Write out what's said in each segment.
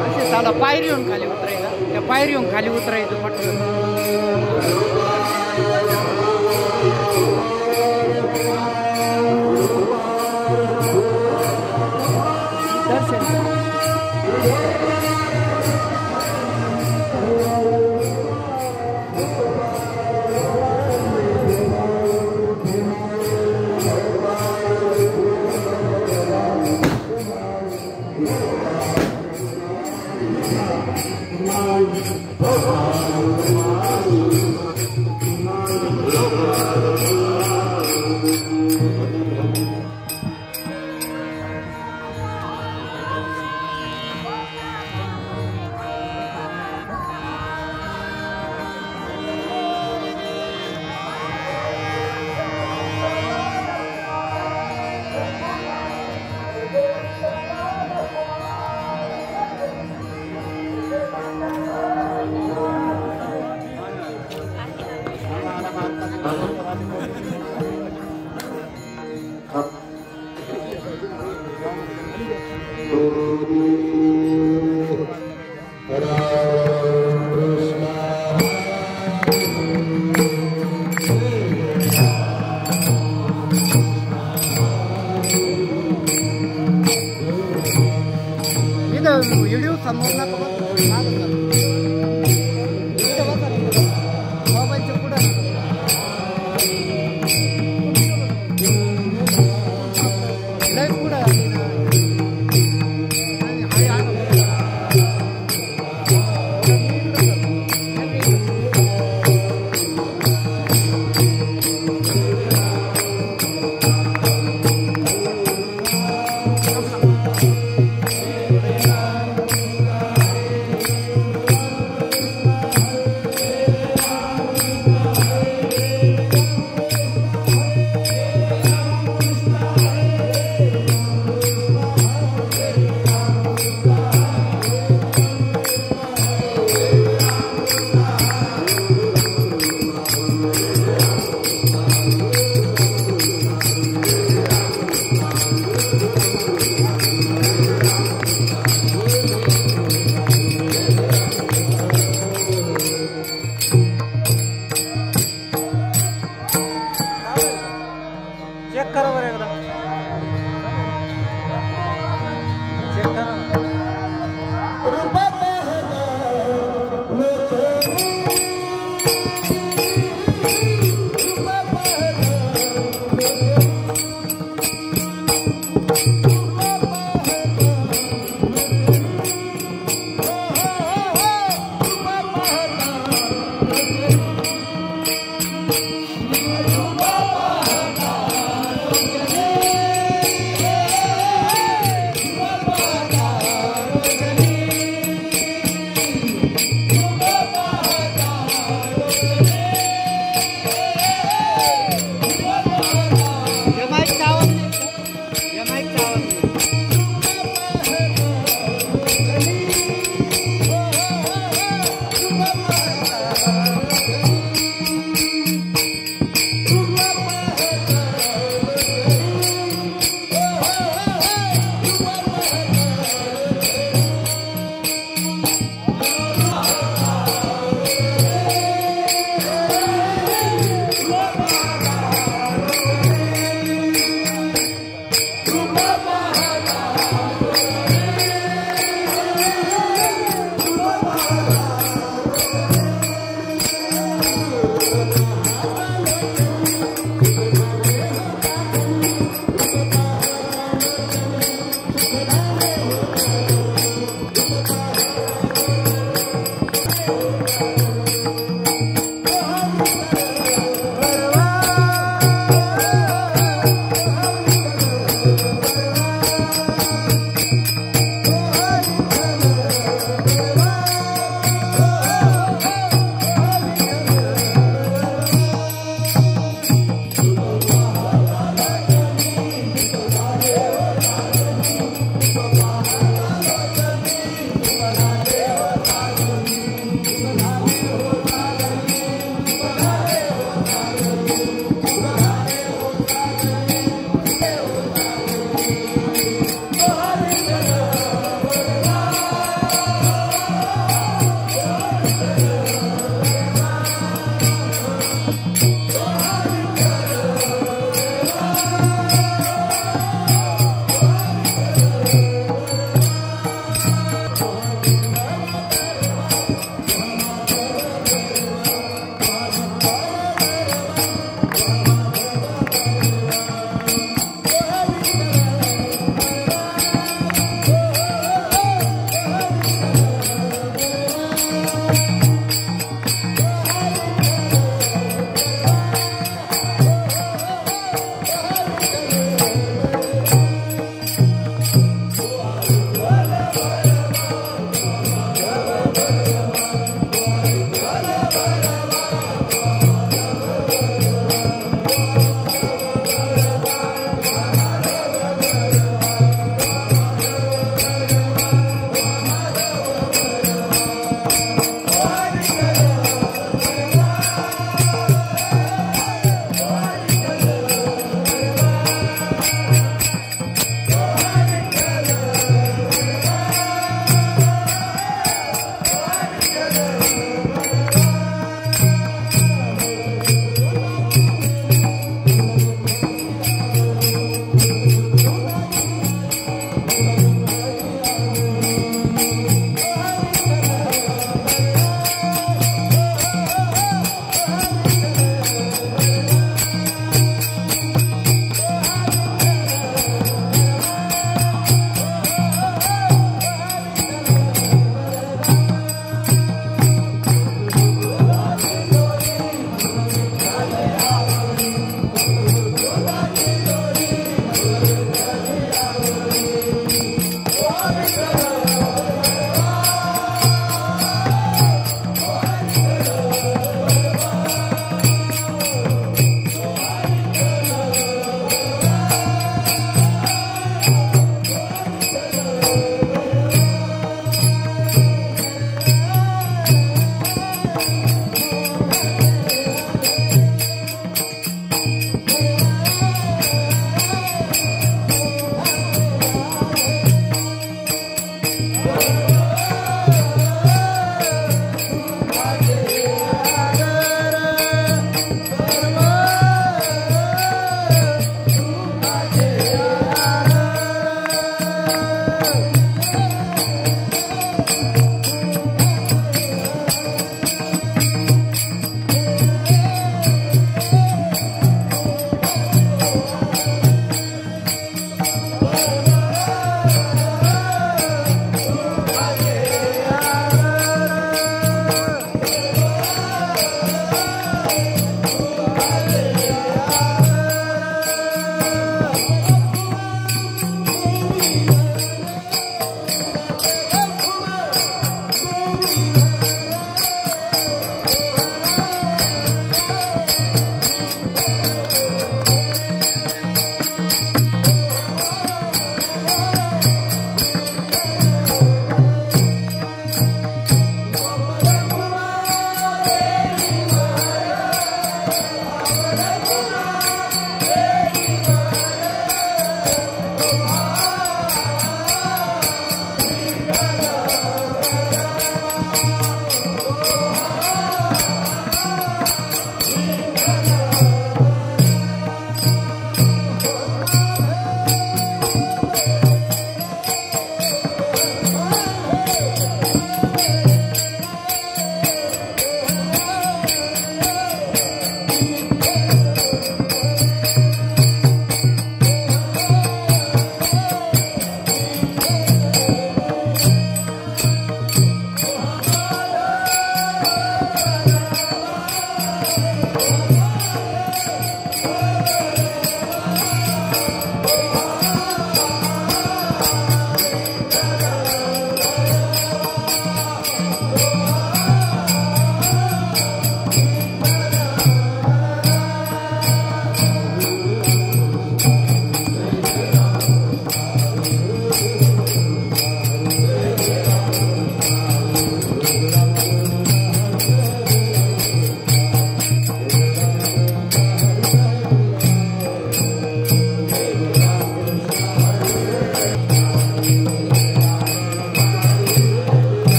असे साधा पायरी येऊन खाली उतरायचं, त्या पायरी येऊन खाली उतरायचं पटकन. व्हिडिओ समोर नका मोबाईलच्या पुढे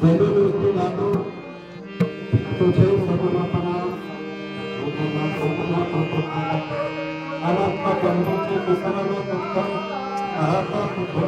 Bueno, तुझे सगुणपणा अनंत जन्मीचे विसरल दुःख आता तुझे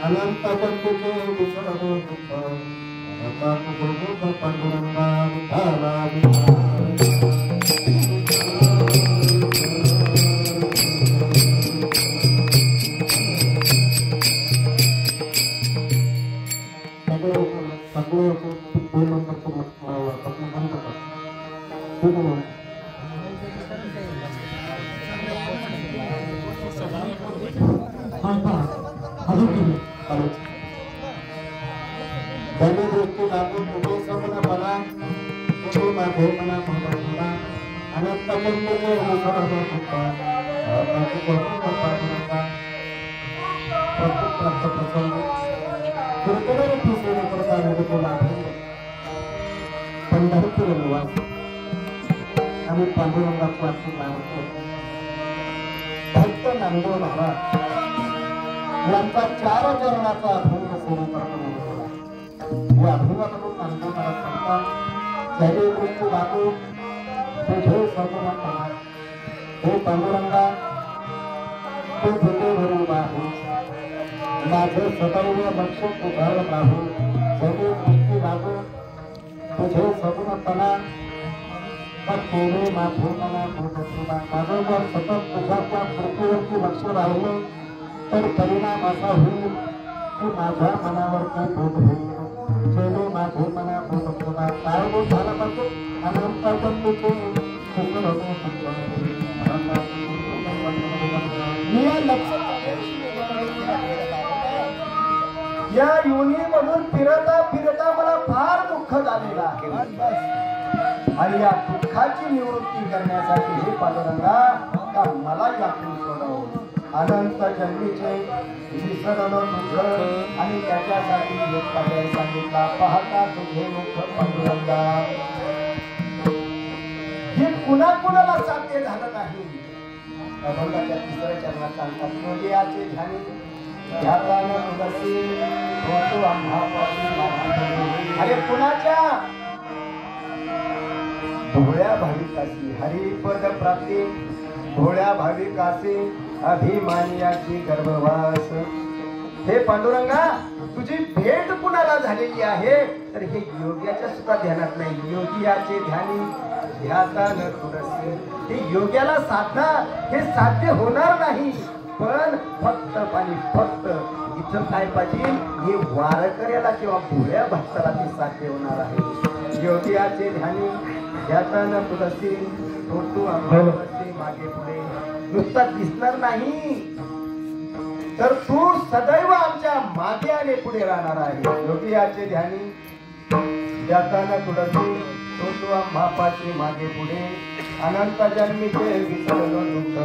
अनंत जन्मीचे विसरल दुःख आता तुझे पांडुरंगा विठाला पंढरपूर निवास आम्ही पांडुरंगाचा भक्त नामदेव महाराज यांचा 4 चरणाचा अभंग सुरू करतो. या अभंगाकडून नामदेव महाराज सांगतात, जय मृत्यू बाबू तुझे सर्वमंगल हे पांडुरंगा तू भूते भरू बाहू माझे सदैव लक्ष उभार राहू. जय मृत्यू बाबू तुझे सगुणपणा केले माझे मला माझं जर सतत तुझ्या पृथ्वीवरती लक्ष राहिलं तर परिणाम असा होईल की माझ्या मनावरती बोध होईल. केले माझे मना बोध काय बोध झाला पाहिजे अनंत जन्मीचे या योनीमधून फिरता फिरता मला फार दुःख झालेलं आहे आणि या दुःखाची निवृत्ती करण्यासाठी हे पांडुरंगा का मला यातून सोडव. अनंत जन्मीचे विसरल दुःख आणि त्याच्यासाठी एक पर्याय सांगितला, पाहता तुझे मुख पांडुरंगा. हे कुणाकुणाला साध्य झालं नाही. अभंगाच्या 3ऱ्या चरणात सांगतात, योगियाचे ध्यानी ध्याताना तुलसी होतो आम्हापासून. अरे कुणाच्या भोळ्या भाविकासी हरिपद प्राप्ती भोळ्या भाविकासी अभिमानियाची गर्भवास. हे पांडुरंगा तुझी भेट कुणाला झालेली आहे तर हे योग्याच्या सुद्धा ध्यानात नाही. योगियाचे ध्यानी ध्याता न तुलसी. हे योग्याला साधना हे साध्य होणार नाही. पण फक्त आणि फक्त इथं काय पाहिजे हे वारकऱ्याला किंवा भोळ्या भक्ताला ते साध्य होणार आहे. योगियाचे ध्यानी ध्याता न तुलसी फोटो अंगावरती मागे पुढे नुसता दिसणार नाही तर तू सदैव आमच्या मागे आणि पुढे राहणार आहे. योगियाचे ध्यानी ध्याताना तुलसी फोटो आम्हापाशी मागे पुढे अनंत जन्मीचे विसरल दुःख.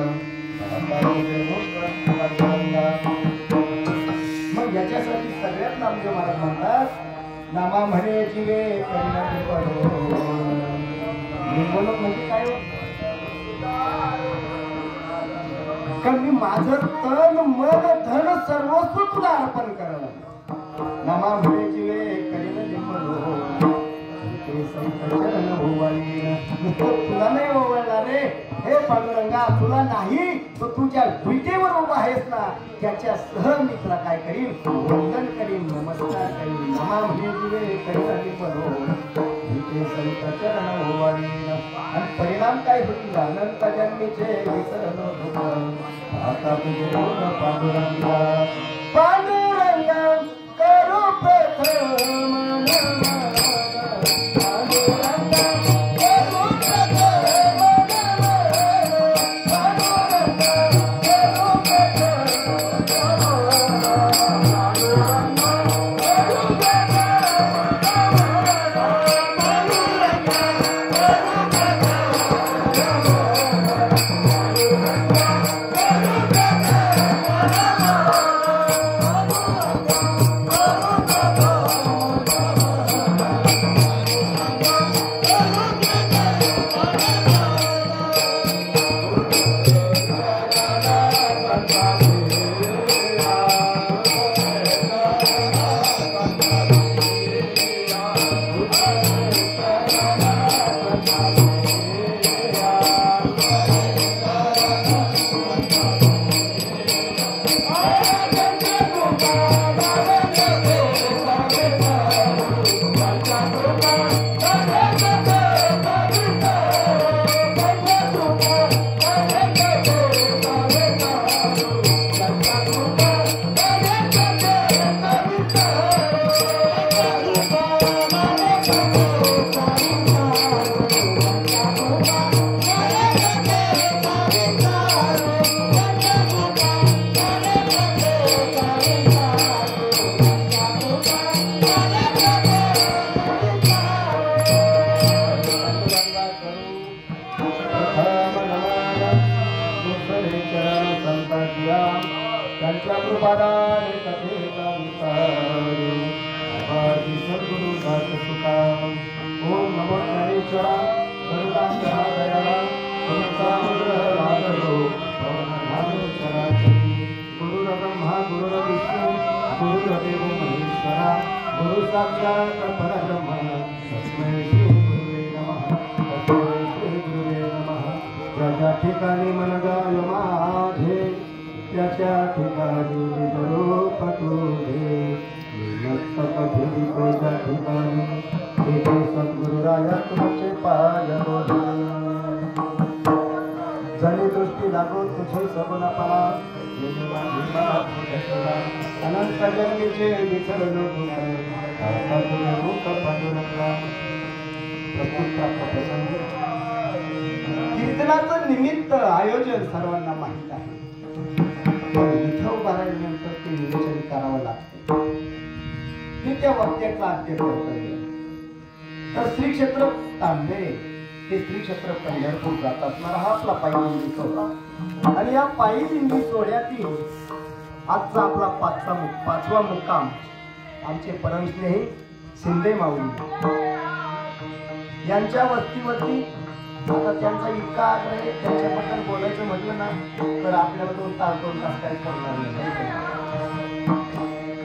मग याच्यासाठी सगळ्यात नामदेव महाराज म्हणतात, नामा म्हणे जीवे बोलत म्हणजे काय कारण मी माझं तन मन धन सर्वस्व तुला अर्पण करणार. नामा म्हणे जीवे करीन लिंबलो तुला नाही ओवळणार रे हे पांडुरंगा. तुला नाही तर तुझ्या विटेवर उभा आहेस ना त्याच्या सह मी तुला काय करीन वंदन करीन नमस्कार करीन. नमा म्हणजे जीवे करीन लिंबलो चरण ओवाळीन. आणि परिणाम काय होईल अनंत जन्मीचे विसरल दुःख. आता तुझे पांडुरंगा पांडुरंगा करू प्रथम त्यांच्या कृपादाने कथेचा सद्गुरु दास सुखा ओम नमो ज्ञानेश्वरा गरुडांच्या दयाला गुरु ब्रह्मा गुरु विष्णू गुरुदेव महेश्वरा गुरु साक्षात परब्रह्म तस्मै श्री गुरुवे नमः तस्मै श्री गुरुवे नमः ज्याच्या ठिकाणी मनगाय माझे त्याच्या ठिकाणी निजरूप तुझे मस्तक भिडिकोच्या ठिकाणी तेथे सद्गुरुराया तुमचे पाय जनी दृष्टी लागून तुझे सगुणपणा अनंत जन्मीचे विसरलो मुख पांडुरंगा प्रसंगी कीर्तनाचं निमित्त आयोजन सर्वांना माहित आहे. इथं उभारल्यानंतर ते नियोजन करावं लागतं. हे त्या वाक्याचं आद्य कर्तव्य. तर श्री क्षेत्र तांबे हे श्री क्षेत्र पंढरपूर जात असणारा हा आपला पायी दिंडी सोहळा आणि या पायी दिंडी सोहळ्यातील आजचा आपला पाचवा मुक्काम आमचे परमस्नेही शिंदे माऊली यांच्या वस्तीवरती. आता त्यांचा इतका आग्रह आहे, त्यांच्याबद्दल बोलायचं म्हटलं ना तर आपल्याला 2 तास 2 तास काय करणार नाही.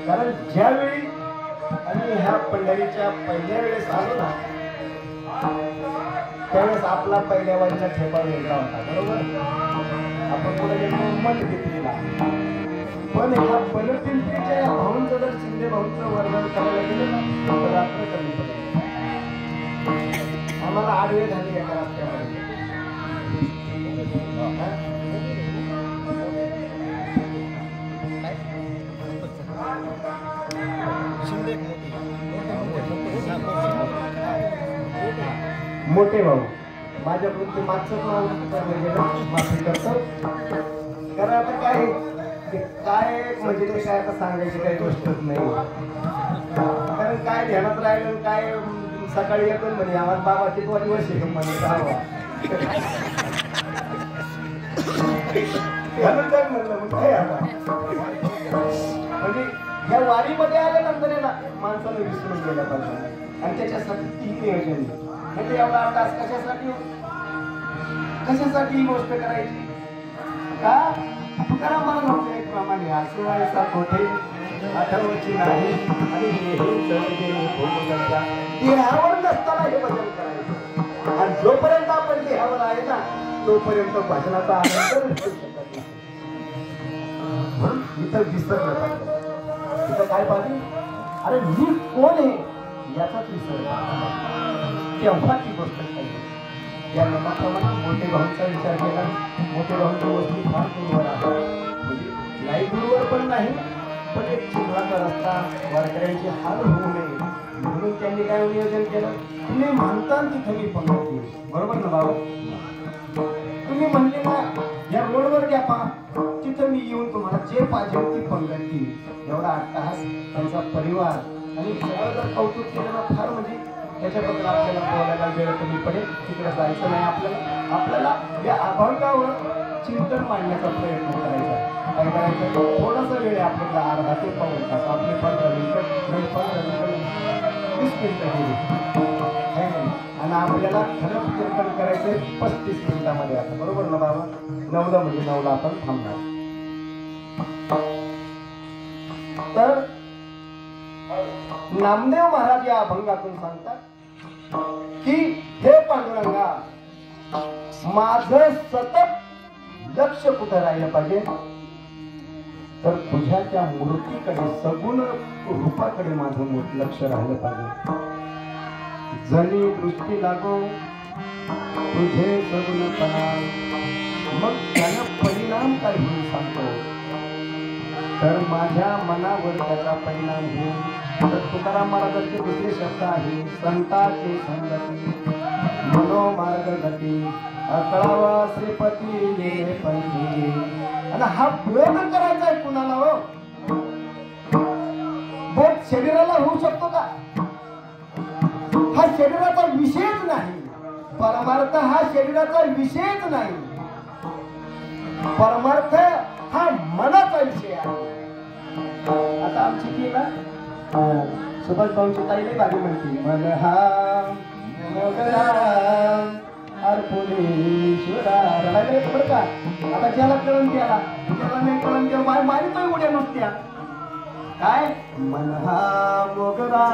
कारण ज्यावेळी आम्ही ह्या पंढरीच्या पहिल्या वेळेस आलो ना त्यावेळेस आपला पहिल्या वारीचा ठेपा वेगळा होता. बरोबर आपण पुढे गेलो मन पिंपरीला. पण ह्या पिंपरीच्या या भाऊंचं जर शिंदे भाऊंचं वर्णन करायला गेलं ना तर रात्र कमी पडेल. आम्हाला आडवे झाले एका रस्त्यामध्ये. मोठे भाऊ माझ्या वृत्ती मागचं नाव माफी करतो. कारण आता काय म्हणजे ते काय आता सांगायची काही गोष्टच नाही. कारण काय ध्यानात राहिलं काय सकाळी येतो म्हणे आवाज बाबा टिकवाली वर्षी म्हणे म्हणलं मग काय आता म्हणजे या वारीमध्ये आल्यानंतर ना माणसाला विसरून गेल्या पाहिजे. आणि त्याच्यासाठी ती नियोजन म्हणजे एवढा अभ्यास कशासाठी ही गोष्ट करायची का करा मला नव्हतं एक प्रमाणे असं व्हायचा कोठे आठवची नाही आणि देहावर नसताना हे भजन करायचं. आणि जोपर्यंत आपण देहावर आहे ना तोपर्यंत भजनाचा आनंद मिळू शकत नाही. म्हणून इथं विसरलं पाहिजे. इथं काय पाहिजे अरे मी कोण आहे याचाच विसर तेव्हा ती गोष्ट पाहिजे. या नियमाप्रमाणे मोठे भाऊंचा विचार केला. मोठे भाऊंची वस्ती फार दूरवर आहे. म्हणजे नाही दूरवर पण नाही पण एक चिखलाचा रस्ता वारकऱ्यांची हाल होऊ नये म्हणून त्यांनी काय नियोजन केलं. तुम्ही म्हणता तिथे मी पंगत येईल. बरोबर ना बाबा. तुम्ही म्हणले ना या रोडवर घ्या पा तिथं मी येऊन तुम्हाला जे पाहिजे ती पंगत येईल. एवढा अट्टहास त्यांचा परिवार आणि सगळं जर कौतुक केलं ना फार म्हणजे त्याच्याबद्दल आपल्याला बोलायला वेळ कमी पडेल. तिकडे जायचं नाही आपल्याला. आपल्याला या अभंगावर चिंतन मांडण्याचा प्रयत्न करायचा. काय करायचं, थोडासा वेळ आहे आपल्याला, अर्धा ते पाऊण तास, आपले 15 मिनिटं 20 मिनिटं गेली है नाही. आणि आपल्याला खरं कीर्तन करायचंय 35 मिनिटामध्ये. आता बरोबर ना बाबा, 9ला म्हणजे 9ला आपण थांबणार. तर नामदेव महाराज या अभंगातून सांगतात की हे पांडुरंगा, माझं सतत लक्ष कुठं राहिलं पाहिजे, तर तुझ्या त्या मूर्तीकडे, सगुण रूपाकडे माझं लक्ष राहिलं पाहिजे. जनी दृष्टी लागो तुझे सगुणपणा, मग त्याला परिणाम काय होईल सांगतो. तर माझ्या मनावर त्याचा परिणाम होईल. तर तुकाराम महाराजांचे दुसरे शब्द आहे, संताचे संगती मनोमार्ग गती, अकळावा श्रीपती गेले पंथी. आणि हा प्रयोग करायचा आहे कुणाला हो? बोट शरीराला होऊ शकतो का? हा शरीराचा विषयच नाही. परमार्थ हा शरीराचा विषयच नाही. परमार्थ हा मनाचा विषय आहे. आता आमची ती ना सुभाष भाऊची ताईने भारी म्हणते, मन हा मोगरा अर्पुलेश्वरा. रडायला येतो बरं का. आता ज्याला कळण द्याला, ज्याला नाही कळण द्या मारितोय उड्या नुसत्या. काय मन हा मोगरा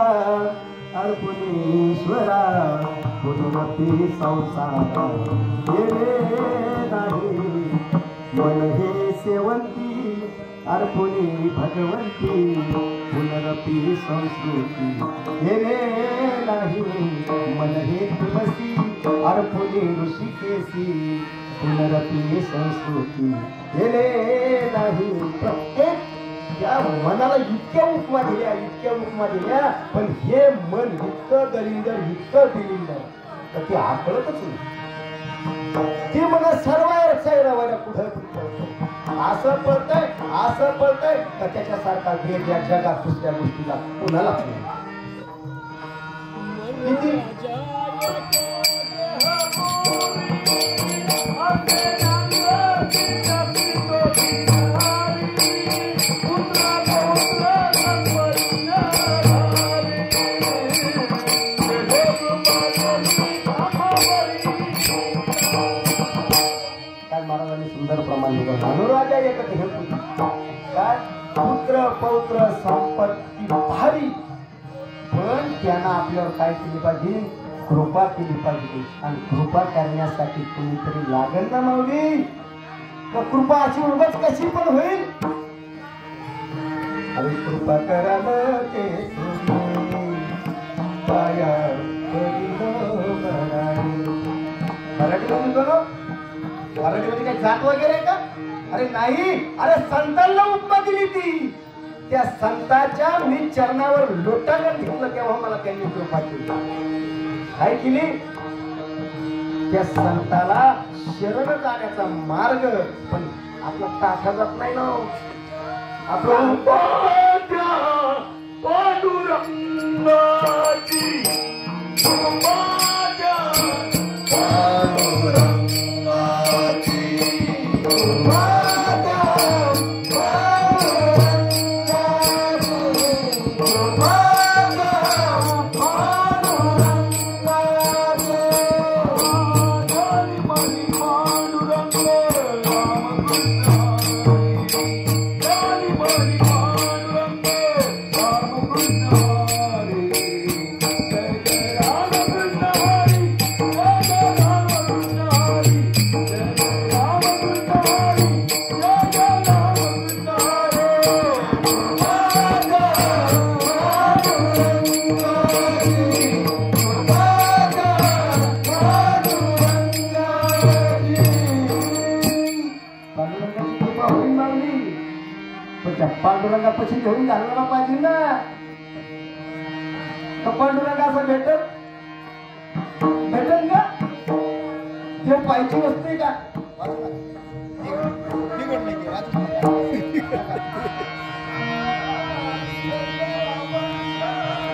अर्पुलेश्वरा, पुनमती संसारा नाही. मन हे सेवंती अर्पुनी भगवंती, पुनरपी संस्कृती हे नाही. मन हे तुलसी अर्पुनी ऋषिकेशी, पुनरपी संस्कृती हे नाही. प्रत्येक त्या मनाला इतक्या उपमा दिल्या, पण हे मन इतकं दलिंदर, इतकं दिलिंदर, तर ते आकळतच नाही. ते मला सर्वायला कुठं असं पळतय तर त्याच्यासारखा वेग या जगात दुसऱ्या गोष्टीला कुणालाच नाही. किती सुंदर प्रमाणे अनुराजा एकच हे काय पुत्र पौत्र संपत्ती भारी, पण त्यांना आपल्यावर काय केली पाहिजे, कृपा केली पाहिजे. आणि कृपा करण्यासाठी कोणीतरी लागेल ना माऊली. तर कृपा अशी उगाच कशी पण होईल. अरे कृपा करायला ते मराठीमध्ये काही जात वगैरे आहे का? अरे नाही. अरे संतांना उपमा दिली ती. त्या संताच्या मी चरणावर लोटांगण घेतलं तेव्हा मला त्यांनी कृपा केली. काय केली? त्या संताला शरण जाण्याचा मार्ग, पण आपला टाका जात नाही ना. आपलं पांडुरंगापाशी घेऊन घालवायला पाहिजे ना. पांडुरंग असं भेटल का? ते पाहिजे वस्तू का?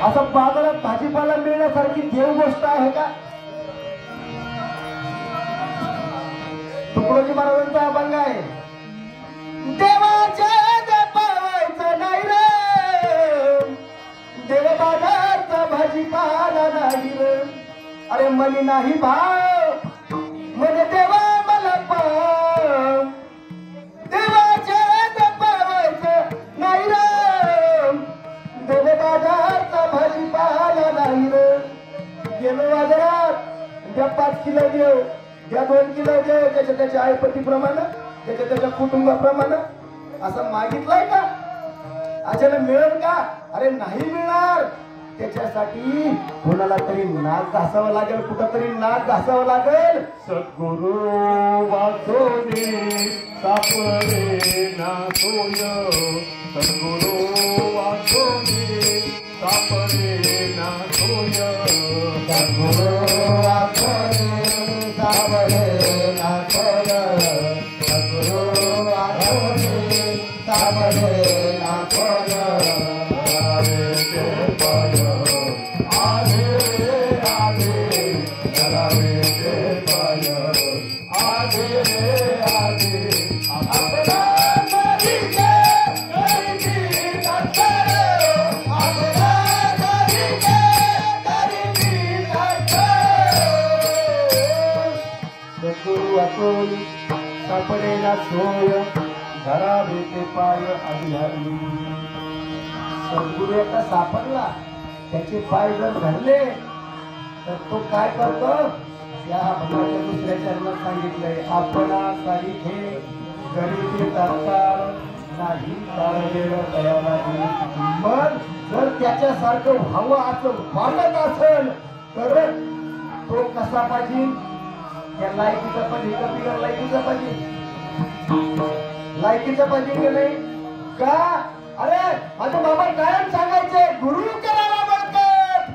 असं बाजारात भाजीपाला मिळण्यासारखी देव गोष्ट आहे का? तुकडोजी महाराजांचा अभंग आहे, देवा अरे मनी नाही भाव म्हणे देवा मला पाव देवाच्या जपावायचं नाही राम देव बाजारचा भाजीपाला नाही रे गेलो बाजारात द्या 5 किलो देव द्या 2 किलो देव त्याच्या त्याच्या आईपतीप्रमाणे त्याच्या त्याच्या कुटुंबाप्रमाणे असं मागितलंय का अचानक मिळेल का अरे नाही मिळणार त्याच्यासाठी कोणाला तरी नाक घासावं लागेल कुठंतरी नाक घासावं लागेल सद्गुरु वाचोनी सापडे ना सोय सद्गुरु वाचोनी सापडे ना सोय सद्गुरु वाचोनी सापडे ना सोय सद्गुरु वाचोनी सापडे ना सोय सापडेला सोय धरावे ते पाय अभिहारी सद्गुरू एकदा सापडला त्याचे पाय जर धरले तर तो काय करतो या भगवानच्या दुसऱ्या चरणात सांगितलंय आपणा सारिखे गरीबी तात्काळ नाही ताळलेलं तयार मग जर त्याच्यासारखं व्हावं असं वाटत असेल तर तो कसा पाहिजे त्या लायकीचा पाहिजे का बिगर लायकीचा पाहिजे लायकीचा पाहिजे की नाही का अरे माझं बाबा कायम सांगायचे गुरु करावा म्हणतात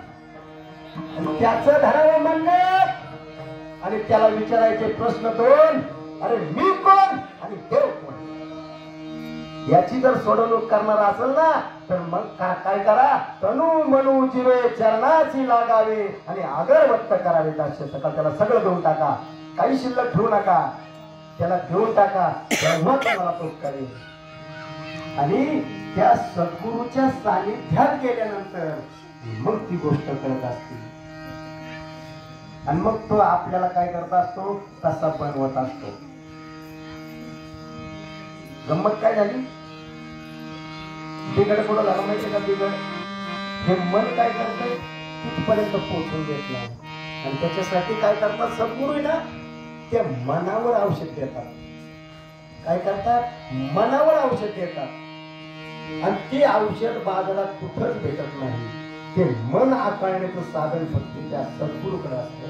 त्याचं धरावं म्हणत आणि त्याला विचारायचे प्रश्न 2 अरे मी कोण आणि देव कोण याची जर सोडवणूक करणार असेल ना तर मग काय करा तनु मनु जीवे चरणाची लागावे आणि अगरवत्त करावे दास्य सकाळ त्याला सगळं देऊन टाका काही शिल्लक ठेवू नका त्याला देऊन टाका तेव्हा तुम्हाला तो करेल आणि त्या सद्गुरूच्या सानिध्यात गेल्यानंतर मग ती गोष्ट करत असते आणि मग तो आपल्याला काय करत असतो तसा बनवत असतो गंमत काय झाली बिघड पुढं झालं माहिती का बिघड हे मन काय करतंय तिथपर्यंत पोहोचून देत नाही आणि त्याच्यासाठी काय करतात सद्गुरू आहे ना त्या मनावर औषध देतात काय करतात मनावर औषध देतात आणि ते औषध बाजारात कुठंच भेटत नाही ते मन आकारण्याचं साधन फक्त त्या सद्गुरूकडे असतं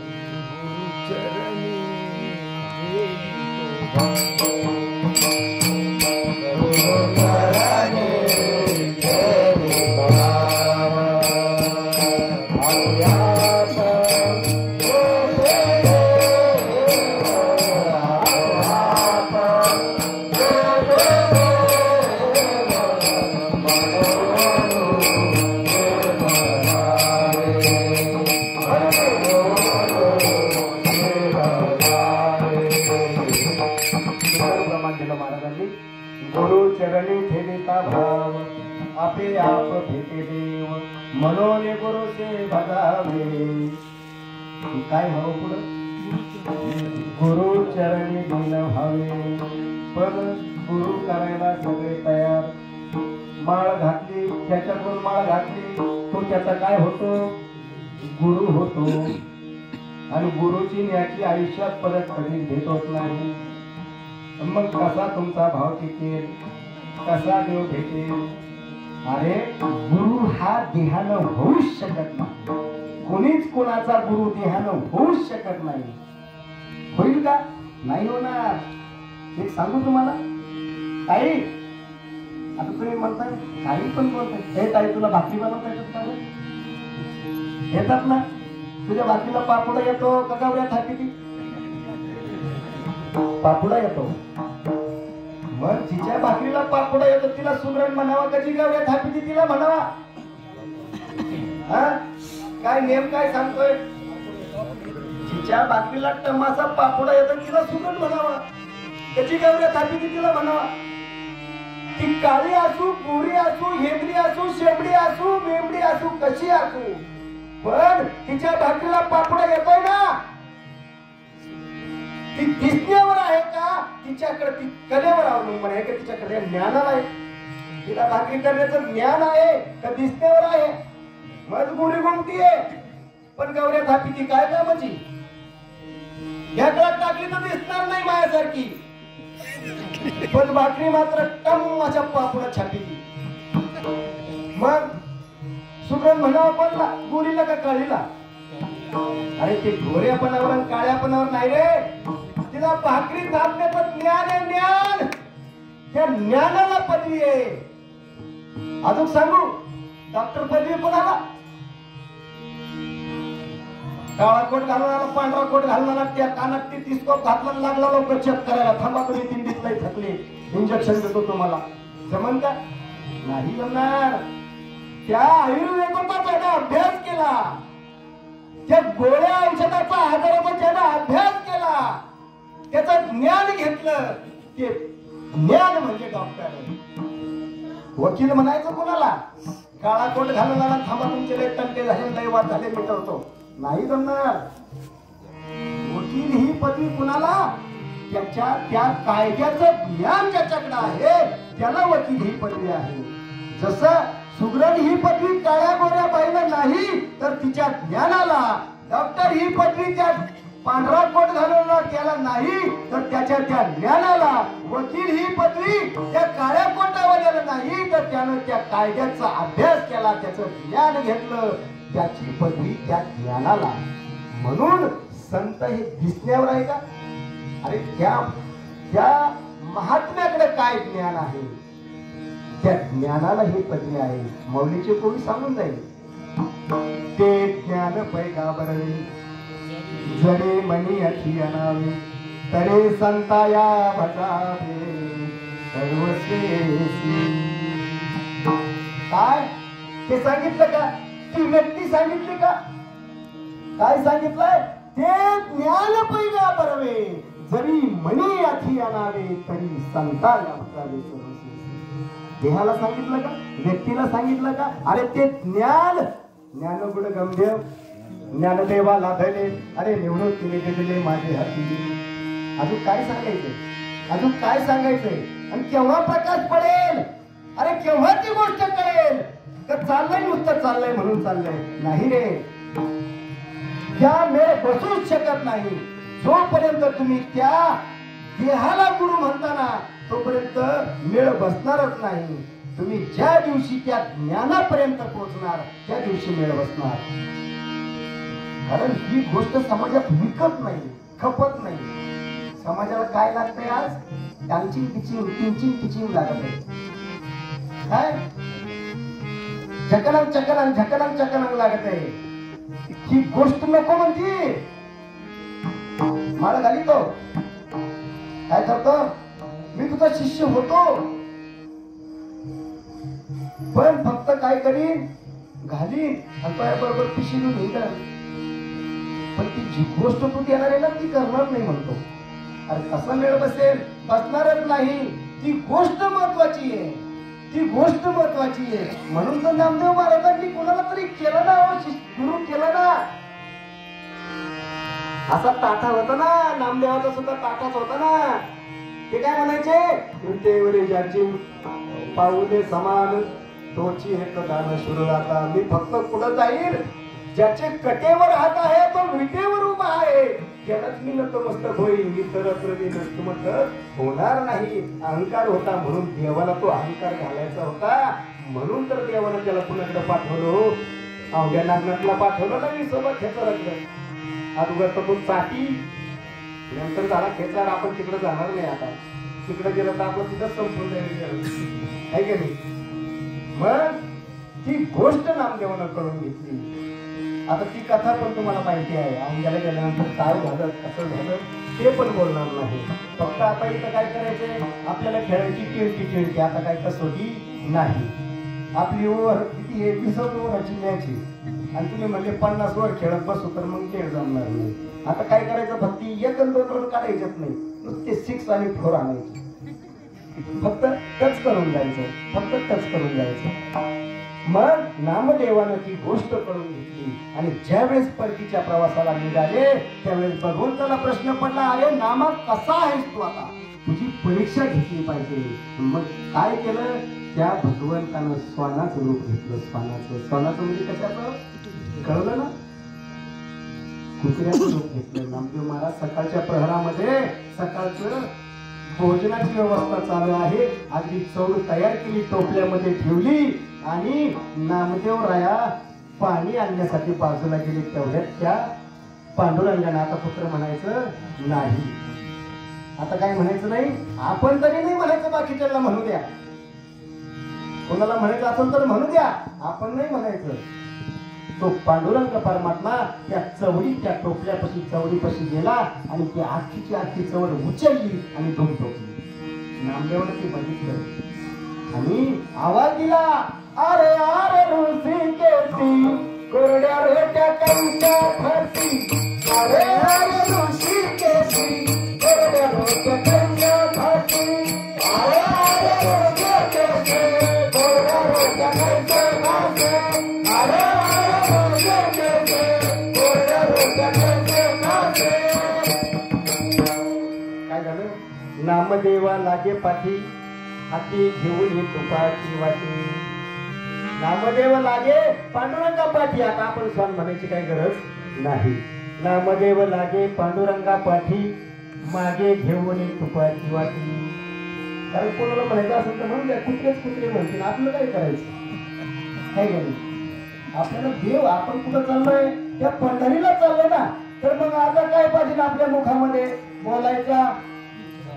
गुरु चरणी ठेविता भाव आपे आप भेटे देव मनोन गुरु से भगावे काय भाव पुढं गुरु चरणी दिन व्हावे पण गुरु करायला सगळे तयार माळ घातली त्याच्याकडून माळ घातली तो त्याचा काय होतो गुरु होतो आणि गुरुची न्याची आयुष्यात परत कधी भेट होत नाही मग कसा तुमचा भाव टिकेल कसा देव भेटेल अरे गुरु हा देहानं होऊच शकत नाही कोणीच कोणाचा गुरु देहानं होऊच शकत नाही होईल का नाही होणार एक सांगू तुम्हाला ताई आता तुम्ही म्हणताय काही पण बोलताय हे ताई तुला भाकरी बनवता येतात का येतात ना तुझ्या भाकरीला पापुडा येतो का गावड्या थापी पापुडा येतो मग तिच्या भाकरीला पापुडा येतो तिला सुगरण म्हणावा कधी गावड्या थापी तिला म्हणावा हा काय नेम काय सांगतोय तिच्या भाकरीला टमाचा पापुडा येतो तिला सुगरण म्हणावा कधी गावड्या थापी तिला म्हणावा ती काळी असू गोरी असू हेंद्री असू शेंबडी असू मेंबडी असू कशी असू पण तिच्या भाकरीला पापड येतोय ना, ती दिसण्यावर आहे का तिच्याकडे ती कलेवर अवलंबून आहे का तिच्याकडे ज्ञानाला आहे? तिला भाकरी करण्याचं ज्ञान आहे का दिसण्यावर आहे? मजबुरी गुमती आहे पण गवऱ्या थापी ती काय कामाची? या गळ्यात टाकली तर दिसणार नाही माझ्यासारखी, पण भाकरी मात्र टम अशा पापडा छापी. मग सुगरण म्हणावं पण गोरीला का काळीला? अरे ते गोऱ्यापणावर आणि काळ्यापणावर नाही रे, तिला भाकरी थापण्याचं ज्ञान आहे. ज्ञान, त्या ज्ञानाला पदवी आहे. अजून सांगू, डॉक्टर पदवी कोणाला? काळा कोट घालून आला, पांढरा कोट घालून आला, त्या कानात ती टिस्कोप घातला, लागला लवकर चेक करायला. थांबा तुम्ही दिंडीत नाही थकले, इंजेक्शन देतो तुम्हाला. जमन का? नाही जमणार. त्या आयुर्वेदाचा ज्यानं अभ्यास केला, त्या गोळ्या औषधाचा आजाराचा ज्यानं अभ्यास केला, त्याचं ज्ञान घेतलं, ते ज्ञान म्हणजे डॉक्टर. वकील म्हणायचं कोणाला? काळा कोट घालून आला, थांबा तुमचे लय तंटे झाले, लय वाद झाले, मिटवतो. नाही जमणार. वकील ही पदवी कुणाला? त्याच्या त्या कायद्याचं ज्ञान ज्याच्याकडे आहे त्याला वकील ही पदवी आहे. जसं सुगरण ही पदवी काळ्या गोऱ्या बाईला नाही तर तिच्या ज्ञानाला, डॉक्टर ही पदवी त्या पांढरा कोट घालवला त्याला नाही तर त्याच्या त्या ज्ञानाला, वकील ही पदवी त्या काळ्या कोटावाल्याला नाही तर त्यानं त्या कायद्याचा अभ्यास केला, त्याचं ज्ञान घेतलं, त्याची पदवी त्या ज्ञानाला. म्हणून संत हे दिसण्यावर आहे का? अरे त्या महात्म्याकडे काय ज्ञान आहे, त्या ज्ञानाला ही पदवी आहे. मौलीचे कोणी सांगून जाईल, ते ज्ञान पैगाबर जडे मनी अखी अनावे, तरे संताया भजावे सर्वस्वेसी. काय ते सांगितलं का? ती व्यक्ती सांगितली का? काय सांगितलंय? ते ज्ञान पैगाबरवे जरी मनी अखी अनावे, तरी संताया भजावे सर्वस्वेसी. देहाला सांगितलं का? व्यक्तीला सांगितलं का? अरे ते ज्ञान, ज्ञानगुण गंभीर ज्ञानदेवा लाभले, अरे निवडून तिने दिलेले माझे हाती. अजून काय सांगायचंय? अजून काय सांगायचंय? आणि केव्हा प्रकाश पडेल? अरे केव्हा ती गोष्ट कळेल? तर चाललंय नुसतं चाललंय म्हणून चाललंय नाही रे. त्या मेळ बसूच शकत नाही. जोपर्यंत तुम्ही त्या देहाला गुरु म्हणताना तोपर्यंत मेळ बसणारच नाही. तुम्ही ज्या दिवशी त्या ज्ञानापर्यंत पोहोचणार त्या दिवशी मेळ बसणार. कारण ही गोष्ट समाजात विकत नाही, खपत नाही. समाजाला काय लागतंय आज? त्यांची टिचिंग लागत आहे. काय झकनंग लागत आहे. ही गोष्ट नको म्हणती. माळ घाली तो काय करतो? मी तुझा शिष्य होतो पण फक्त काय करीन? घालीन आणि बरोबर पिशीलून घेणार. पण ती जी गोष्ट तू देणार आहे ना ती करणार नाही म्हणतो. अरे कसा मेळ बसेल? बसणारच नाही. ती गोष्ट महत्वाची आहे, ती गोष्ट महत्वाची आहे. म्हणून तर नामदेव महाराजांनी कोणाला तरी केलं ना, गुरु केला ना. असा ताठा होता ना, नामदेवाचा सुद्धा ताठाच होता ना. ते काय म्हणायचे? ज्याची पाऊले समान तोची एक दान शुरुराता. मी फक्त पुढे जाईल, ज्याचे कटेवर हात आहे तो विटेवर उभा आहे त्यालाच मी नतमस्तक होईल. मी तरत्र मी नतमस्तक होणार नाही. अहंकार होता म्हणून देवाला तो अहंकार घालायचा होता. म्हणून तर देवाला त्याला पुण्याकडे पाठवलो, अवघ्या नागनाथला पाठवलं ना. मी सोबत खेचरतलं अगोदर तर तो चाटी, नंतर झाला खेचार. आपण तिकडे जाणार नाही. आता तिकडे गेलं तर आपलं तिथं संपून जाईल आहे की नाही. मग ती गोष्ट नामदेवानं करून घेतली. आता ती कथा पण तुम्हाला माहिती आहे. अवघ्याला गेल्यानंतर काय झालं, कसं झालं ते पण बोलणार नाही. फक्त आता इथं काय करायचंय? आपल्याला खेळायची टी20. आता काय कसोटी नाही. आपली ओव्हर किती आहे? 20 ओव्हरची मॅच आहे आणि तुम्ही म्हणजे 50 ओव्हर खेळत बसू तर मग खेळ जमणार नाही. आता काय करायचं? फक्त 1 आणि 2 रन काढायचेच नाही, नुसते 6 आणि 4 आणायचे. फक्त टच करून जायचं, फक्त टच करून जायचं. मग नामदेवानं ती गोष्ट करून घेतली आणि ज्यावेळेस परतीच्या प्रवासाला निघाले त्यावेळेस भगवंताला प्रश्न पडला, अरे नामा कसा आहेस तू, आता तुझी परीक्षा घेतली पाहिजे. मग काय केलं, त्या भगवंतानं स्वानाचं रूप घेतलं. स्वानाचं म्हणजे कशाचं कळलं ना, कुत्र्याचं रूप घेतलं. नामदेव महाराज सकाळच्या प्रहरामध्ये सकाळचं भोजनाची व्यवस्था चालू आहे, अगदी चौल तयार केली, टोपल्यामध्ये ठेवली आणि नामदेव राया पाणी आणण्यासाठी बाजूला गेले. तेवढ्यात त्या पांडुरंगाने आता पुत्र म्हणायचं नाही, आता काय म्हणायचं नाही, आपण तरी नाही म्हणायचं, बाकीच्याला म्हणू द्या, कोणाला म्हणायचं असेल तर म्हणू द्या, आपण नाही म्हणायचं. तो पांडुरंग परमात्मा त्या चवडी, त्या टोपल्यापाशी चवडीपाशी गेला आणि ती आखी चवड उचलली आणि धुम टोकली. नामदेवाने ती बघितलं आणि आवाज दिला, अरे अरे ऋषिकेशी कोरड्या रोट्या कंच्या फाशी, अरे अरे ऋषिकेशी कोरड्या रोट्या कंच्या फाशी, अरे अरे ऋषिकेशी कोरड्या रोट्या कंच्या फाशी, अरे काय झालं, नामदेवा लागे पाठी हाती घेऊन ही तुपाची वाटी. नामदेव लागे पांडुरंगा पाठी. आता आपण स्वान म्हणायची काही गरज नाही. नामदेव लागे पांडुरंगा पाठी मागे घेऊन ही तुपाची वाटी. कारण कोणाला म्हणायचं असेल तर म्हणून द्या, कुत्रे म्हणतील, आपलं काय करायचं, काय करायचं आपल्याला देव. आपण कुठं चाललोय, त्या पंढरीला चाललोय ना, तर मग आता काय पाहिजे आपल्या मुखामध्ये, बोलायचा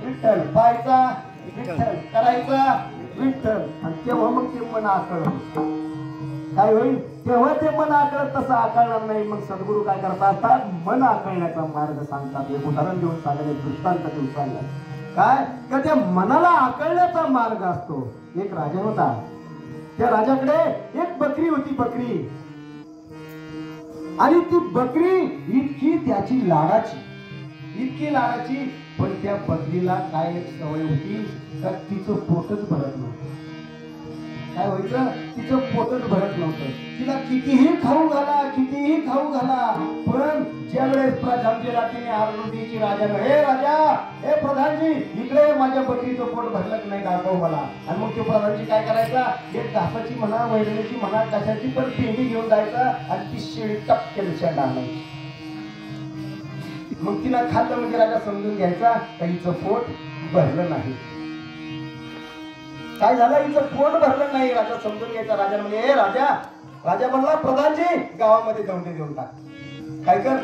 विठ्ठल, पाहायचा विठ्ठल, करायचा विठ्ठल. आणि तेव्हा मग ते मन आकळ काय होईल, तेव्हा ते मन आकळत, तसं आकळणार नाही. मग सद्गुरू काय करतात, मन आकळण्याचा मार्ग सांगतात. एक उदाहरण देऊन सांगायला, दृष्टांत देऊन सांगायला, काय का त्या मनाला आकळण्याचा मार्ग असतो. एक राजा होता, त्या राजाकडे एक बकरी होती, बकरी. आणि ती बकरी इतकी त्याची लाडाची, इतकी लाडाची, पण त्या बकरीला काय एक सवय होती का तिचं पोटच भरत नव्हतं. काय व्हायचं, तिचं पोटच भरत नव्हतं. तिला कितीही खाऊ घाला, कितीही खाऊ घाला, पण ज्या वेळेस प्रधानजीला तिने आरडून द्यायची राजानं, हे राजा, हे प्रधानजी, इकडे माझ्या बकरीचं पोट भरलं की नाही दाखव मला. आणि मग तो प्रधानजी काय करायचा, एक घासाची म्हणा, वैरणीची म्हणा, कशाची पण पेंडी घेऊन जायचा आणि ती शेळी टपकेल शेंडा आणायची. मग तिला खाल्लं म्हणजे राजा समजून घ्यायचा का हिचं पोट भरलं नाही. काय झालं, हिचं पोट भरलं नाही, राजा समजून घ्यायचा. राजा म्हणजे, हे राजा म्हणला, प्रधानजी गावामध्ये दौंडी देऊन टाक. काय कर,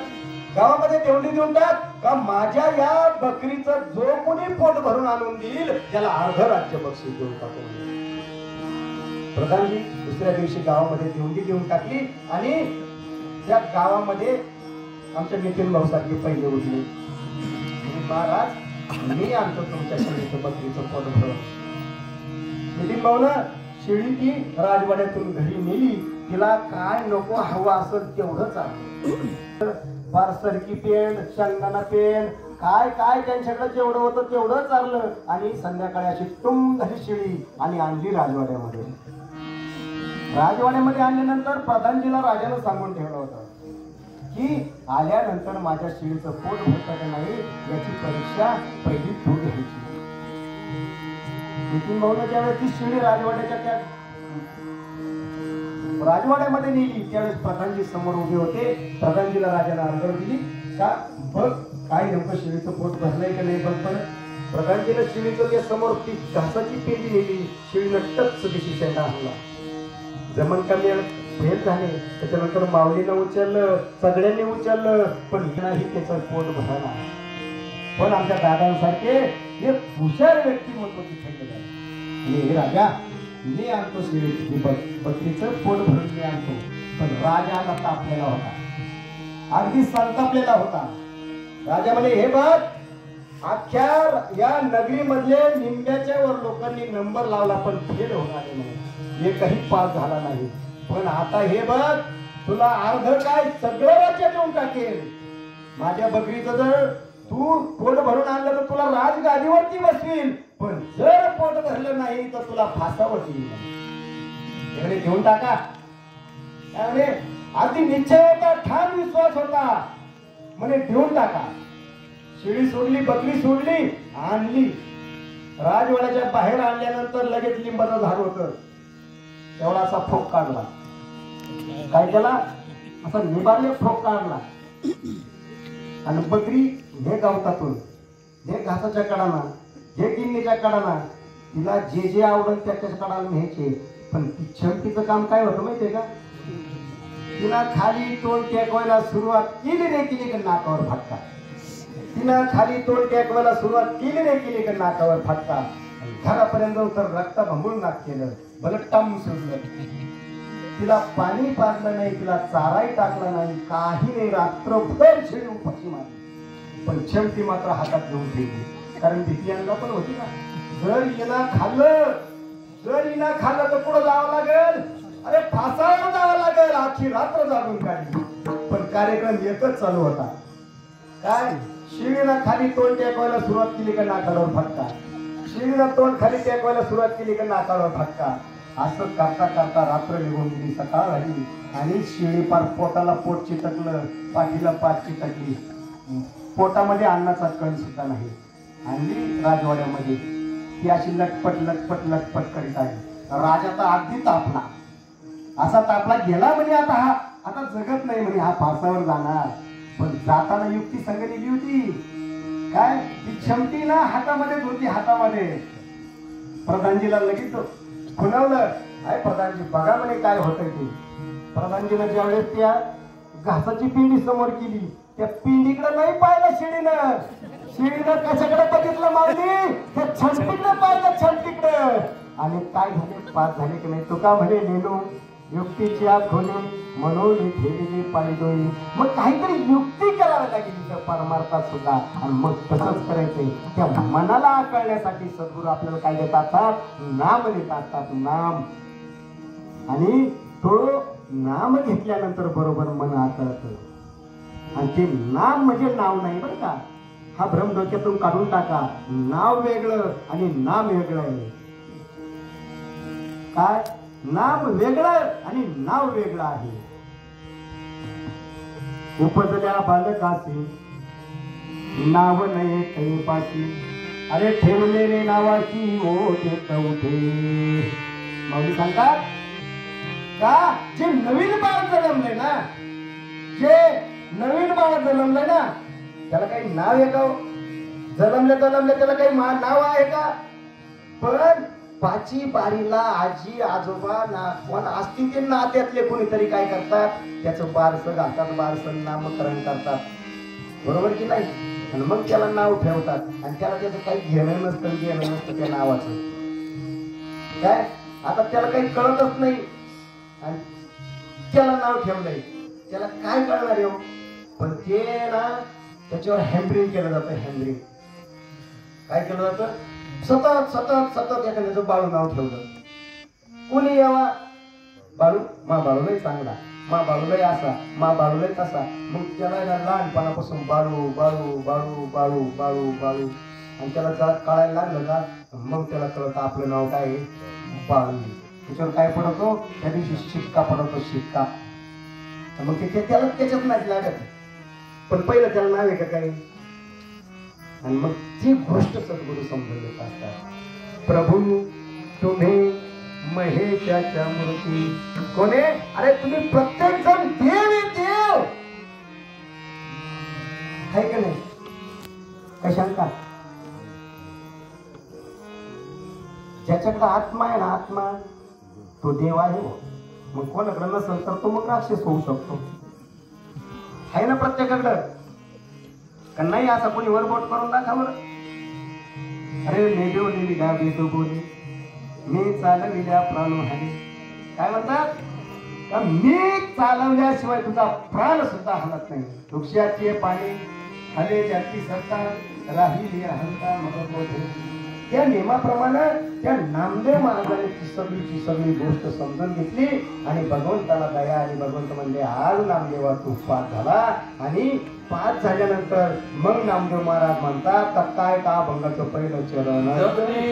गावामध्ये देवडी देऊन टाक, का माझ्या या बकरीचं जो कोणी पोट भरून आणून देईल त्याला अर्ध राज्य बक्षीस देऊन टाकू. प्रधानजी दुसऱ्या दिवशी गावामध्ये देवडी देऊन टाकली आणि त्या गावामध्ये आमच्या नितीन भाऊ सारखे पहिले उठले, महाराज मी आणतो तुमच्या शेळीचं बकरीचं पोट भरून. नितीन भाऊ ना शेळी ती राजवाड्यातून घरी नेली, तिला काय नको हवं असं तेवढंच आहे, फार सरकी पेंड, शेंगदाणा पेंड, काय काय त्यांच्याकडे जेवढं होतं तेवढं चाललं. आणि संध्याकाळी अशी टुंग झाली शेळी आणि आणली राजवाड्यामध्ये. राजवाड्यामध्ये आणल्यानंतर प्रधानजीला राजानं सांगून ठेवलं होतं की आल्यानंतर माझ्या शेळीचं पोट भरतं का नाही याची परीक्षा पहिली तू घ्यायची. नितीन भाऊनं ज्यावेळेस ती शेळी राजवाड्याच्या त्या राजवाड्यामध्ये नेली त्यावेळेस प्रधानजी समोर उभे होते. प्रधानजीला राजाला आंदोलन दिली का बघ काय नेमकं शेळीचं पोट भरलंय का नाही बघ. पण प्रधानजीला शेळीचं त्या समोर ती घासाची पेंडी नेली, शेळीनं टच दिशी शेंडा आणला. जमन कमी फेल झाले, त्याच्यानंतर माऊलीनं उचललं, सगळ्यांनी उचललं, पण हिनाही त्याचं पोट भरला. पण आमच्या दादांसारखे एक हुशार व्यक्ती म्हणतो तिथे गेला, हे राजा मी आणतो शेळी बकरीचं पोट भरून मी आणतो. पण राजाला तापलेला होता, अगदी संतापलेला होता. राजा म्हणे हे बघ अख्ख्या या नगरी मधले निम्म्याच्या वर लोकांनी नंबर लावला पण फेल होणार नाही, एकही पास झाला नाही. पण आता हे बघ तुला अर्ध काय सगळं राज्य देऊन टाकेल. माझ्या बकरीचं जर तू पोट भरून आणलं तर तुला राजगादीवरती बसवील, पण जर पोट भरलं नाही तर तुला फासावर येईल. घेऊन टाका. अगदी निश्चय होता, ठाम विश्वास होता, म्हणे ठेवून टाका. शेळी सोडली, बकरी सोडली, आणली. राजवाड्याच्या बाहेर आणल्यानंतर लगेच लिंबाचं झाड होतं, तेवढा असा फोक काढला. काय केला, असा निबारले फोक काढला आणि बकरी हे गवतातून, हे घासाच्या कडाना, हे गिन्नीच्या कडाना, तिला जे जे आवडत त्याच्या कडाला न्यायचे. पण ती छमकीचं काम काय होतं माहितीये का, तिला खाली तोंड टेकवायला सुरुवात केली नाही केली का नाकावर फटका. तिनं खाली तोंड टेकवायला सुरुवात केली नाही केली का नाकावर फटका. घरापर्यंत तर रक्त भंगून नाक केलं, बलट्टाम सुटलं. तिला पाणी पाजलं नाही, तिला चाराही टाकला नाही, काही नाही. रात्रभर शेळी उपाशी मारली, पण छमकी मात्र हातात घेऊन ठेवली. कारण भीती यांना पण होती ना, जर हिनं खाल्लं तर पुढे जावं लागेल, अरे फासायला जावं लागेल. आखी रात्र जागून काढली, पण कार्यक्रम एकच चालू होता. काय, शेळीनं खाली तोंड टेकवायला सुरुवात केली का नाकावर फटका. शेळीनं तोंड खाली टेकवायला सुरुवात केली का नाकावर फटका. असं करता करता रात्र निघून गेली, सकाळ झाली आणि शेळी पार पोटाला पोट चिटकलं, पाठीला पाठ चिटकली, पोटामध्ये अन्नाचा कण सुद्धा नाही. आणि राजवाड्यामध्ये ती अशी लटपट लटपट लटपट करीत आहे. राजा तर अगदी तापला, असा तापला गेला म्हणजे आता जगत नाही म्हणे, हा फासावर जाणार. पण जाताना युक्ती संग दिली होती. काय, ती क्षमती ना हातामध्येच होती, हातामध्ये. प्रधानजीला लगेच खुणवलं, आहे प्रधानजी बघा म्हणे काय होतंय ते. प्रधानजीनं ज्यावेळेस त्या घासाची पिंडी समोर केली, त्या पिंडीकडे नाही पाहिलं शेळीनं. शेळीनं कशाकडे बघितलं माऊली, त्या छमटीकडे पाहिलं, छमटीकडे. आणि काय झाले, पास झाले की नाही. तुका म्हणे नेलो युक्तीची खोली म्हणून ठेवली पाहिजे. मग काहीतरी युक्ती करावी लागेल तिथं परमार्थात सुद्धा. आणि मग तसंच करायचंय. त्या मनाला आकळण्यासाठी सद्गुरू आपल्याला काय देत असतात, नाम देत असतात, नाम. आणि तो नाम घेतल्यानंतर बरोबर मन आकळतं. आणि ते नाम म्हणजे नाव नाही बरं का, हा भ्रम डोक्यातून काढून टाका. नाव वेगळं आणि नाम वेगळं आहे. काय, नाम वेगळं आणि नाव वेगळं आहे. उपजल्या बालकासी नाव नये कैपाशी, अरे ठेवले रे नावाची ओढे कवठे. माऊली सांगतात का, जे नवीन बाळ जन्मलंय ना, जे नवीन बाळ जन्मलंय ना, त्याला काही नाव आहे का? जन्मले त्याला काही नाव आहे का? पण पाची बारीला आजी आजोबा ना कोण असतील ते नात्यातले कोणीतरी काय करतात, त्याचं बारसं घालतात, बारसं नामकरण करतात, बरोबर की नाही? आणि मग त्याला नाव ठेवतात. आणि त्याला त्याचं काही घेणं नसतं त्या नावाचं. काय, आता त्याला काही कळतच नाही आणि त्याला नाव ठेवलंय, त्याला काय कळणार हो? पण ते ना त्याच्यावर हॅम्बरिंग केलं जातं. हॅम्बरिंग काय केलं जातं, सतत सतत सतत एखाद्याचं बाळू नाव ठेवलं. कोणी यावा, बाळू, मा बाळूलाही चांगला, मा बाळूलाही असा, मा बाळूलाही तसा. मग त्याला लहानपणापासून बाळू बाळू बाळू बाळू बाळू बाळू. आणि त्याला जरा कळायला लागलं का, मग त्याला कळतं आपलं नाव काय आहे, बाळू. त्याच्यावर काय पडतो, त्या दिवशी शिक्का पडतो, शिक्का. मग त्याला त्याच्यात नाही लागत, पण पहिलं त्याला नाव आहे का काही. आणि मग ती गोष्ट सद्गुरू समजून देत असतात. प्रभू तुम्ही महेशाच्या मूर्ती कोणे, अरे तुम्ही प्रत्येक जण देव आहे, देव आहे का नाही? कशांका ज्याच्याकडे आत्मा आहे ना, आत्मा तो देव आहे. मग कोणाकडे नसेल तर तो मग राक्षस होऊ शकतो. आहे ना प्रत्येकाकडं का नाही? असा कोणी वरबोट करून दाखवा बरं. अरे नेदेव नेविला बेदो बोले मी चालविल्या प्राणोहानी. काय म्हणतात का, मी चालवल्याशिवाय तुझा प्राण सुद्धा हलत नाही. वृक्षाची पाणी हले ज्याची सत्ता राहिली अहंकार मग बोधे. त्या नियमाप्रमाणे त्या नामदेव महाराजांनी ती सगळी गोष्ट समजून घेतली आणि भगवंताला दया. आणि भगवंत म्हणजे आज नामदेवा तू पास झाला. आणि पास झाल्यानंतर मग नामदेव महाराज म्हणतात का, काय का भंगाचं पहिलं चरण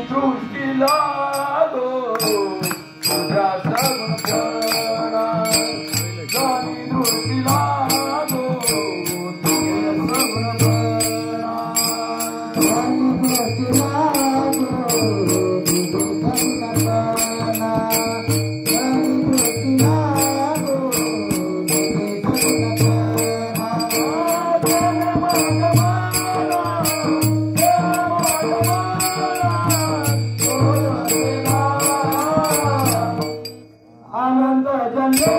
दृष्टीला मूर्तीला गो तुझे समर्पणा मूर्तीला गो तुझे समर्पणा मूर्तीला गो तुझे समर्पणा आनंद जन्मे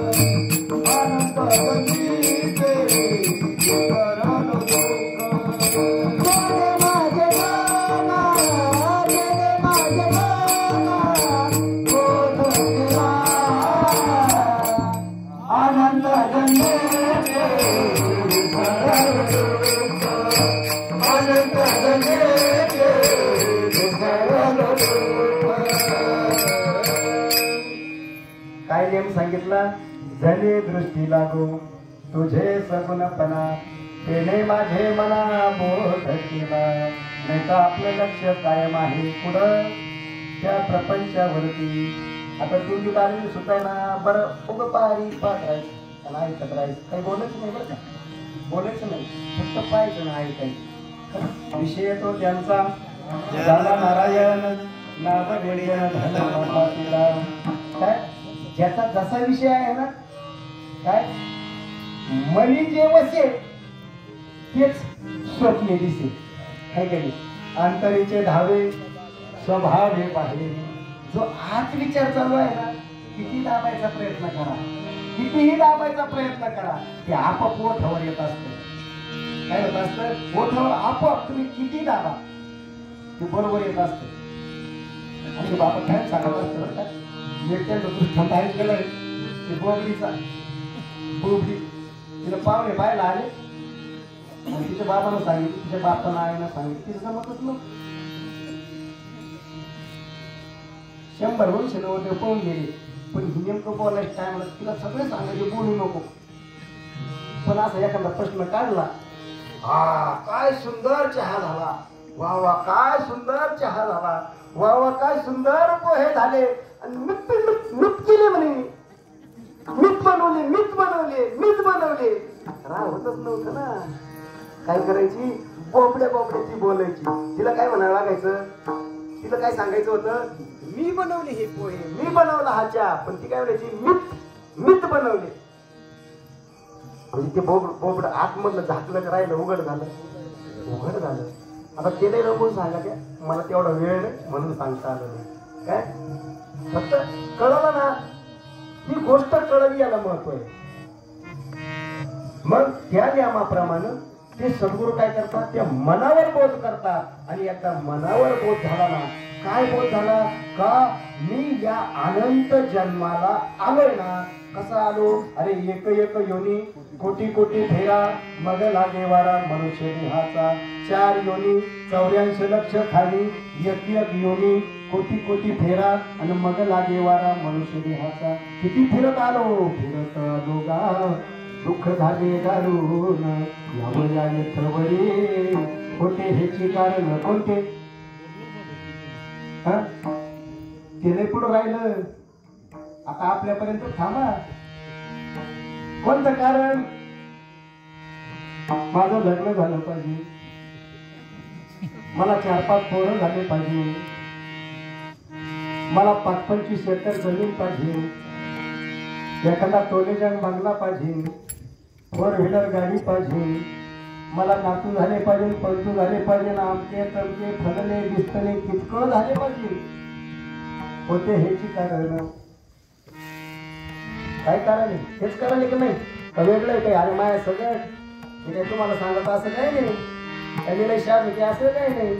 आनंद जन्मीते आनंद जन्मे आनंद जन्मे काय नेम सांगितला जने दृष्टी लागो तुझे सगुणपणा तेने माझे मना बोध केला नाही तर आपलं लक्ष कायम आहे पुढं त्या प्रपंचावरती आता तू जी आलेली सुद्धा आहे ना बरं उगं पारी पाहत राहायचं आणि ऐकत राहायचं काही बोलायचं नाही बरं का बोलायचं नाही फक्त पाहायचं ना ऐकायचं विषय तो त्यांचा झाला नारायण नाव झाला काय ज्याचा जसा विषय आहे ना काय मनी जे वसे तेच स्वप्ने दिसे काय काही अंतरीचे धावे स्वभावे पाहे जो आत विचार चालू आहे ना किती दाबायचा प्रयत्न करा कितीही दाबायचा प्रयत्न करा ते आपोआप ओठावर येत असतं काय होत असतं ओठावर आपोआप तुम्ही किती दाबा ते बरोबर येत असतं आणि बाबा काय सांगत असतं बरं का एकट्या ऐकलेलं ते बोबडीचा बोबडी तिला पाहुणे पाहायला आले आणि तिच्या बाबाला सांगितलं तिच्या बापाला आईला सांगितलं तिचं जमतच नव्हतं 100 वर्ष नव्हते पाहून गेले पण ही नेमकं बोलायचं काय म्हणत तिला सगळे सांगायचे बोलू नको पण असा एखादा प्रश्न काढला हा काय सुंदर चहा झाला वा वा काय सुंदर चहा झाला वा वा काय सुंदर पोहे झाले आणि मीच केले म्हणे मीच बनवले राहतच नव्हतं ना काय करायची बोबड्याची बोलायची तिला काय म्हणायला लागायचं तिला काय सांगायचं होतं मी बनवले हे पोहे मी बनवला हा चहा पण ती काय म्हणायची मीच बनवले म्हणजे ते बोबड आतमधलं झाकलं राहिलं उघड झालं आता ते नाही रंगून सांगा त्या मला तेवढा वेळ नाही म्हणून सांगता आलं नाही काय फक्त कळलं ना ही गोष्ट कळली याला महत्व आहे मग त्या नियमाप्रमाणे ते सद्गुरू काय करतात त्या मनावर बोध करतात आणि एकदा मनावर बोध झाला ना काय बोध झाला का मी या अनंत जन्माला आलोय ना कसा आलो अरे एक योनी कोटी फेरा मग लागे वारा मनुष्य देहाचा 4 योनी 84 लक्ष खाली एक योनी कोटी फेरा आणि मग लागे वारा मनुष्य देहाचा किती फिरत आलो गाव दुःख झाले दारून यावया येथवरे कोटे ह्याची कारण कोणते ते लय पुढं राहिलं आता आपल्यापर्यंत थांबा कोणतं कारण माझं लग्न झालं पाहिजे मला 4-5 पोरं झाले पाहिजे मला 25-25 एकर जमीन पाहिजे एखादा टोलेजन बंगला पाहिजे 4 व्हीलर गाडी पाहिजे मला नातू झाले पाहिजे पंतू झाले पाहिजे ना आमचे तमके फलले दिसतले कितकं झाले पाहिजे होते हेची कारण काय कारण आहे हेच कारण आहे की नाही का वेगळं आहे काही अरे माया सगळं हे काय तुम्हाला सांगत असं काही नाही काही शाद होते असं काही नाही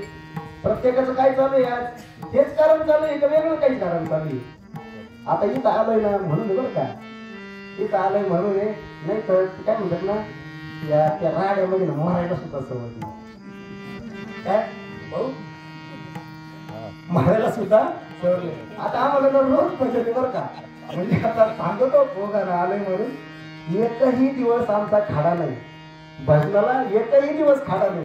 प्रत्येकाचं काय चालू आहे आज हेच कारण चालू आहे का वेगळं काही कारण चालू आहे आता इथं आलोय ना म्हणून बरं का इथं आलोय म्हणून नाही तर काय म्हणतात ना त्या राड्यामध्ये ना मरायला सुद्धा सवय काय भाऊ मरायला सुद्धा सवय आता आम्हाला तर रोज पद्धती बरं का म्हणजे आता सांगतो पोगानं आलोय म्हणून एकही दिवस आमचा खाडा नाही भजनाला एकही दिवस खाडा नाही